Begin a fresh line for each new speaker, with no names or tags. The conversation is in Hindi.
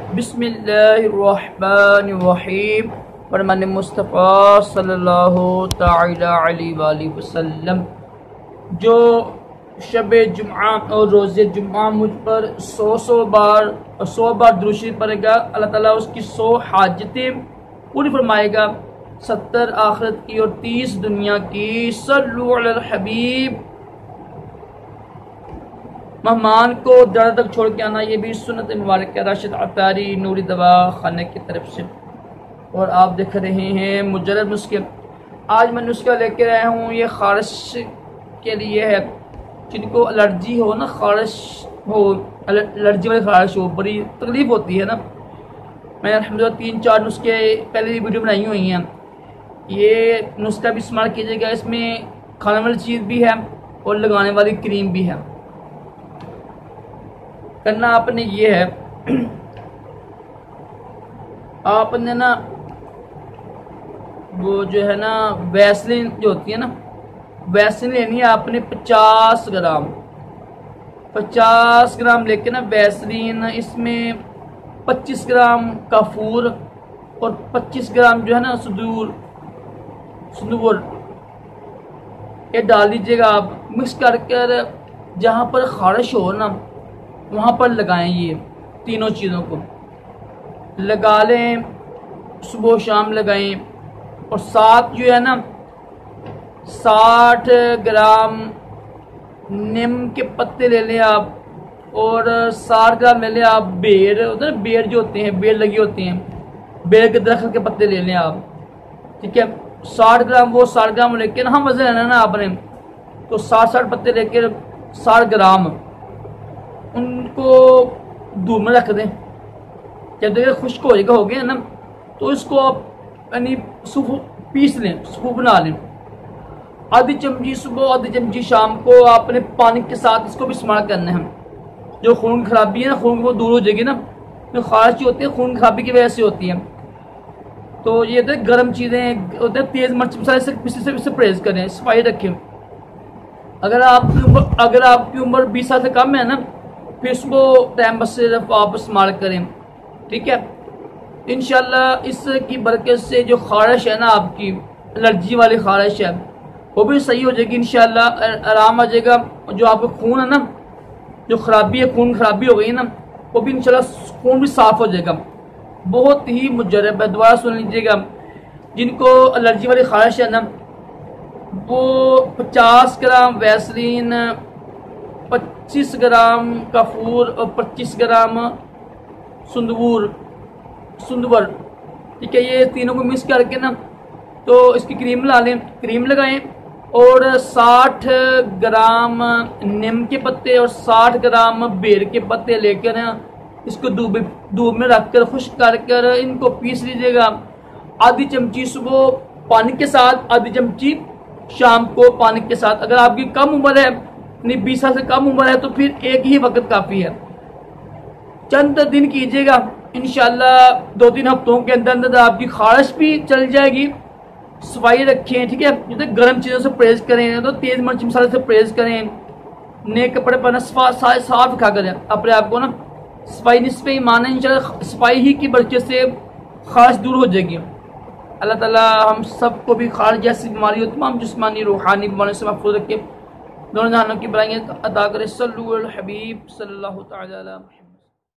बिस्मिल्लाहिर्रहमानिर्रहीम। फरमान मुस्तफ़ा सल्लल्लाहु तआला अलैहि वसल्लम। जो शब जुम्आ और रोज़े जुम्आ मुझ पर 100 बार दुरूद शरीफ पढ़ेगा, अल्लाह ताला उसकी 100 हाजतें पूरी फरमाएगा, 70 आखिरत की और 30 दुनिया की। सल्लु अलल हबीब। मेहमान को दर तक छोड़ के आना, ये भी सुन्नत मुबारक है राशिद अतारी नूरी दवा खाने की तरफ से। और आप देख रहे हैं मुजर्रद नुस्खे। आज मैं नुस्खा लेकर आया हूँ, ये खारिश के लिए है। जिनको एलर्जी हो ना, खारिश हो, एलर्जी वाली खारिश हो, बड़ी तकलीफ़ होती है ना। मैंने अल्हम्दुलिल्लाह 3-4 नुस्खे पहले वीडियो बनाई हुई हैं। ये नुस्खा भी इस्तेमाल कीजिएगा। इसमें खाने वाली चीज़ भी है और लगाने वाली क्रीम भी है। करना आपने ये है, आपने ना वो जो है ना वैसलीन जो होती है ना, वैसलीन लेनी है आपने 50 ग्राम लेके ना वैसलीन। इसमें 25 ग्राम काफूर और 25 ग्राम जो है ना संदूर ये डाल दीजिएगा आप। मिक्स कर जहाँ पर खारिश हो ना वहाँ पर लगाएं। ये तीनों चीज़ों को लगा लें, सुबह शाम लगाएं। और साथ जो है ना 60 ग्राम नीम के पत्ते ले लें आप, और 60 ग्राम ले लें आप बेर होते हैं, बेर जो होते हैं, बेर लगी होती हैं, बेर के दरख्त के पत्ते ले लें आप। ठीक है, 60 ग्राम वो 60 ग्राम लेके ना, हम वजन लेना ना आपने, तो 60 पत्ते लेकर 60 ग्राम उनको धूप में रख दें। जब देखिए खुश्क हो गया ना, तो इसको आप यानी पीस लें, सूप बना लें। आधी चमची सुबह, आधी चमची शाम को आपने पानी के साथ इसको भी इस्तेमाल करना है। जो खून खराबी है ना, खून वो दूर हो जाएगी ना। जो खारिश होती है खून खराबी की वजह से होती है। तो ये तो गर्म चीज़ें होते हैं, तेज़ मिर्च मसाले से परहेज करें, सफाई रखें। अगर आपकी उम्र 20 साल से कम है ना, फिर उसको टाइम बस सिर्फ आप इस्तेमाल करें। ठीक है, इंशाल्लाह इसकी बरकत से जो खारिश है ना, आपकी एलर्जी वाली खारिश है, वो भी सही हो जाएगी इंशाल्लाह, आराम आ जाएगा। जो आपका खून है ना, जो खराबी है, खून खराबी हो गई ना, वो भी इंशाल्लाह खून भी साफ़ हो जाएगा। बहुत ही मुजर्रब है, दोबारा सुन लीजिएगा। जिनको एलर्जी वाली खारिश है ना, वो 50 ग्राम वैसलीन, 25 ग्राम काफूर और 25 ग्राम संदूर। ठीक है, ये तीनों को मिक्स करके ना, तो इसकी क्रीम ला लें, क्रीम लगाएं। और 60 ग्राम नीम के पत्ते और 60 ग्राम बेर के पत्ते लेकर ना, इसको धूप में रखकर खुश्क कर इनको पीस लीजिएगा। आधी चमची सुबह पानी के साथ, आधी चमची शाम को पानी के साथ। अगर आपकी कम उम्र है, 20 साल से कम उम्र है, तो फिर एक ही वक्त काफ़ी है। चंद दिन कीजिएगा, इंशाल्लाह 2-3 हफ्तों के अंदर अंदर आपकी खारिश भी चल जाएगी। सफाई रखें। ठीक है, जैसे गर्म चीज़ों से परहेज करें, तो तेज़ मिर्च मसाले से परहेज करें। नए कपड़े पहना, साफ रखा करें अपने आप को ना। सफाई निस्फ़े ईमान है, इंशाल्लाह सफाई ही की बरकत से खारिश दूर हो जाएगी। अल्लाह ताला हम सबको भी खारिश जैसी बीमारी हो, तमाम जिस्मानी रूहानी बीमारियों से महफूज रखे, दोनों जहानों की बुराइयां अता करे। सल्लु अलल हबीब सल्लल्लाहु तआला अलैहि।